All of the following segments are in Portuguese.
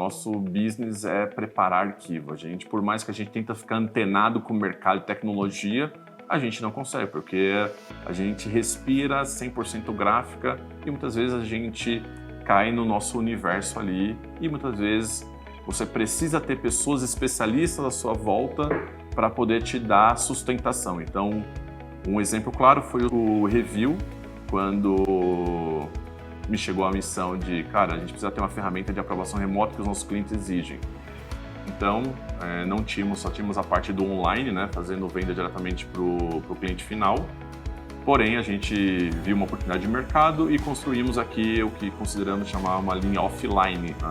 nosso business é preparar arquivo. Por mais que a gente tenta ficar antenado com o mercado de tecnologia, a gente não consegue, porque a gente respira 100% gráfica e muitas vezes a gente cai no nosso universo ali e muitas vezes você precisa ter pessoas especialistas à sua volta para poder te dar sustentação. Então, um exemplo claro foi o review, quando me chegou a missão de, cara, a gente precisa ter uma ferramenta de aprovação remota que os nossos clientes exigem. Então, só tínhamos a parte do online, né, fazendo venda diretamente para o cliente final. Porém, a gente viu uma oportunidade de mercado e construímos aqui o que consideramos chamar uma linha offline, né?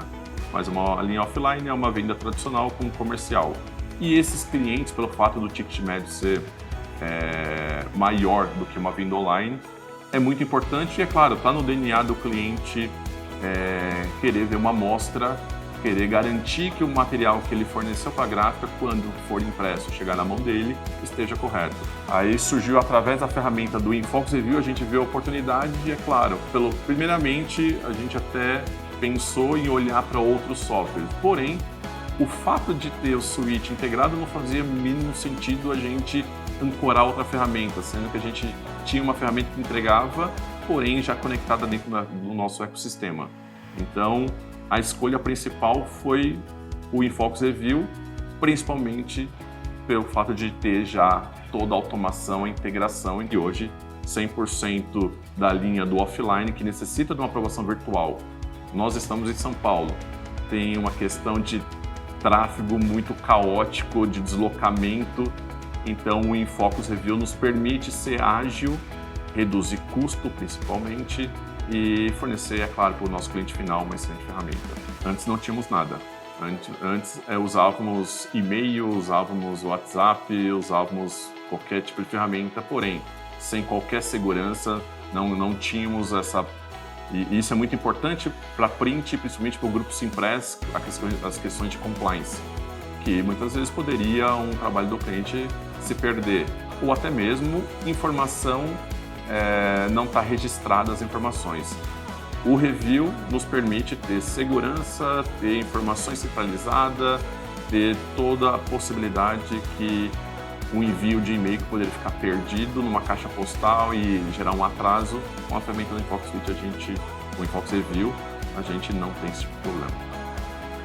Mas uma linha offline é uma venda tradicional com comercial. E esses clientes, pelo fato do ticket médio ser maior do que uma venda online, é muito importante e, é claro, está no DNA do cliente querer ver uma amostra, querer garantir que o material que ele forneceu para a gráfica, quando for impresso, chegar na mão dele, esteja correto. Aí surgiu, através da ferramenta do Infox Review, a gente viu a oportunidade e, é claro, primeiramente, a gente até pensou em olhar para outros softwares. Porém, o fato de ter o Suite integrado não fazia mínimo sentido a gente ancorar outra ferramenta, sendo que a gente tinha uma ferramenta que entregava, porém já conectada dentro do nosso ecossistema. Então, a escolha principal foi o Infox Review, principalmente pelo fato de ter já toda a automação, a integração, e hoje 100% da linha do offline que necessita de uma aprovação virtual. Nós estamos em São Paulo, tem uma questão de tráfego muito caótico, de deslocamento, então o Infox Review nos permite ser ágil, reduzir custo principalmente e fornecer, é claro, para o nosso cliente final uma excelente ferramenta. Antes não tínhamos nada. Antes usávamos e-mail, usávamos WhatsApp, usávamos qualquer tipo de ferramenta, porém, sem qualquer segurança, não tínhamos essa... E isso é muito importante para print, principalmente para o grupo Simpress, as questões de compliance, que muitas vezes poderia um trabalho do cliente se perder, ou até mesmo informação não está registrada as informações. O review nos permite ter segurança, ter informações centralizadas, ter toda a possibilidade que um envio de e-mail que poderia ficar perdido numa caixa postal e gerar um atraso, com a ferramenta do Infox Suite, o Infox Review, a gente não tem esse tipo de problema.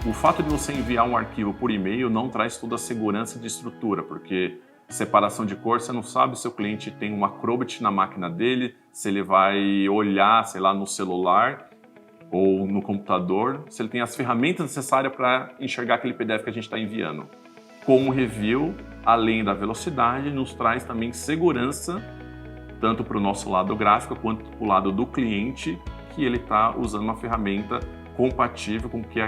O fato de você enviar um arquivo por e-mail não traz toda a segurança de estrutura, porque separação de cor, você não sabe se o cliente tem um Acrobat na máquina dele, se ele vai olhar, sei lá, no celular ou no computador, se ele tem as ferramentas necessárias para enxergar aquele PDF que a gente está enviando. Com o review, além da velocidade, nos traz também segurança, tanto para o nosso lado gráfico quanto para o lado do cliente, que ele está usando uma ferramenta compatível com o que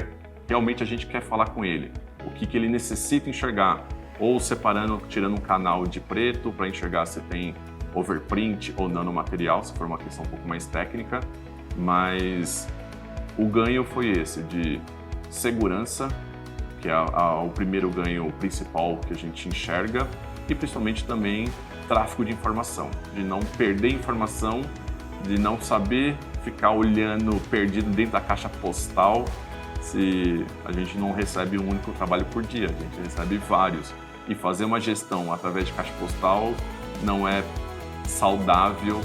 realmente a gente quer falar com ele, o que ele necessita enxergar, ou separando, tirando um canal de preto para enxergar se tem overprint ou nanomaterial, se for uma questão um pouco mais técnica, mas o ganho foi esse, de segurança, que é o primeiro ganho principal que a gente enxerga, e principalmente também tráfego de informação, de não perder informação, de não saber ficar olhando perdido dentro da caixa postal, se a gente não recebe um único trabalho por dia, a gente recebe vários. E fazer uma gestão através de caixa postal não é saudável,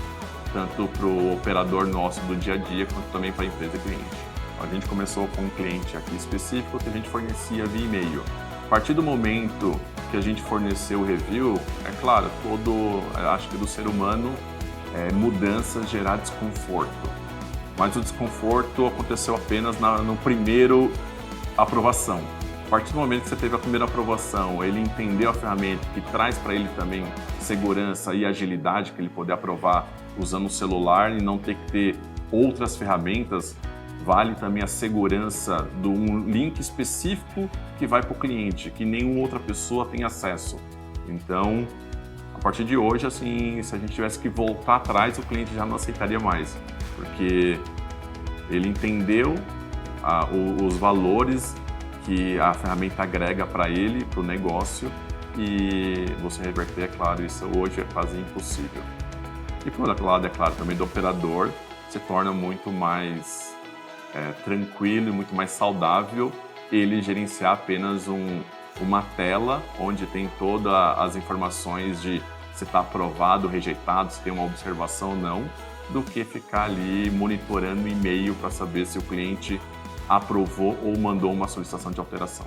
tanto para o operador nosso do dia a dia, quanto também para a empresa cliente. A gente começou com um cliente aqui específico que a gente fornecia via e-mail. A partir do momento que a gente forneceu o review, é claro, acho que do ser humano, mudanças gerar desconforto. Mas o desconforto aconteceu apenas no primeiro aprovação. A partir do momento que você teve a primeira aprovação, ele entendeu a ferramenta que traz para ele também segurança e agilidade, que ele poder aprovar usando o celular e não ter que ter outras ferramentas, vale também a segurança de um link específico que vai para o cliente, que nenhuma outra pessoa tem acesso. Então, a partir de hoje, assim, se a gente tivesse que voltar atrás, o cliente já não aceitaria mais, porque ele entendeu os valores que a ferramenta agrega para ele, para o negócio, e você reverter, é claro, isso hoje é quase impossível. E por outro lado, é claro, também do operador, se torna muito mais tranquilo e muito mais saudável ele gerenciar apenas uma tela onde tem todas as informações de se está aprovado, rejeitado, se tem uma observação ou não, do que ficar ali monitorando o e-mail para saber se o cliente aprovou ou mandou uma solicitação de alteração.